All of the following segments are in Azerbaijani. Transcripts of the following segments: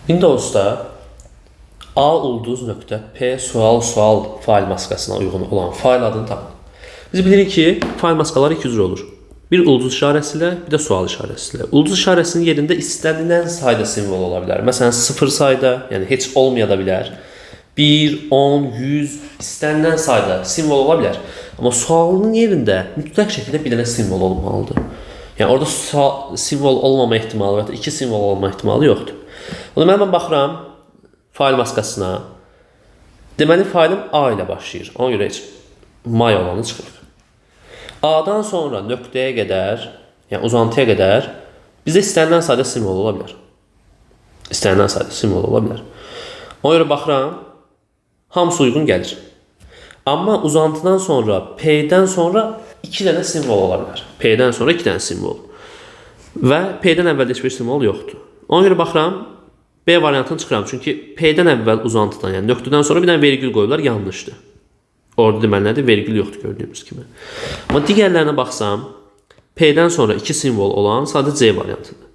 Windows'da a_p sual fail maskasına uyğun olan fail adını tapın. Biz bilirik ki fail maskaları iki cür olur. Bir ulduz işarəsilə, bir də sual işarəsilə. Ulduz işarəsinin yerində istənilən sayda simvol ola bilər. Məsələn, 0 sayda, yəni heç olmaya da bilər. 1, 10, 100 istənilən sayda simvol ola bilər. Amma sualının yerində mütləq şəkildə bir dənə simvol olmalıdır. Yəni orada simvol olmama ehtimalı və ya iki simvol olma ehtimalı yoxdur. O zaman mən baxıram fail maskasına. Deməli failim A ilə başlayır. Ona görə heç may olanı çıxır. A-dan sonra nöqtəyə qədər, yəni uzantıya qədər bizə istənilən sayda simvol ola bilər. İstənilən sayda simvol ola bilər. Ona görə baxıram, hamısı uyğun gəlir. Amma uzantıdan sonra, P-dən sonra 2 dənə simvol ola bilər. P-dən sonra 2 dənə simvol. Və P-dən əvvəldə heç bir simvol yoxdur. Ona görə baxıram, B variantını çıxıram. Çünki P-dən əvvəl uzantıdan, yəni nöqtədən sonra bir dənə vergül qoyurlar, yanlışdır. Orada deməli nədir? Vergül yoxdur gördüyümüz kimi. Amma digərlərinə baxsam, P-dən sonra 2 simvol olan sadəcə C variantıdır.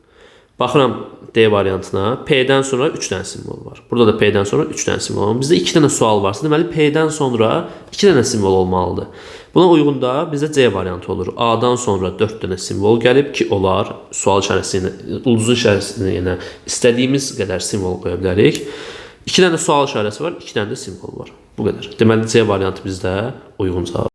Baxıram D variantına, P-dən sonra 3 dənə simvol var. Burada da P-dən sonra 3 dənə simvol var. Bizdə 2 dənə sual varsa, deməli P-dən sonra 2 dənə simvol olmalıdır. Buna uyğun da bizdə C variantı olur. A-dan sonra 4 dənə simvol gəlib ki, onlar sual işarəsini, ulduzun işarəsini yenə istədiyimiz qədər simvol qoya bilərik. 2 dənə sual işarəsi var, 2 dənə də simvol var. Bu qədər. Deməli C variantı bizdə uyğun cavab.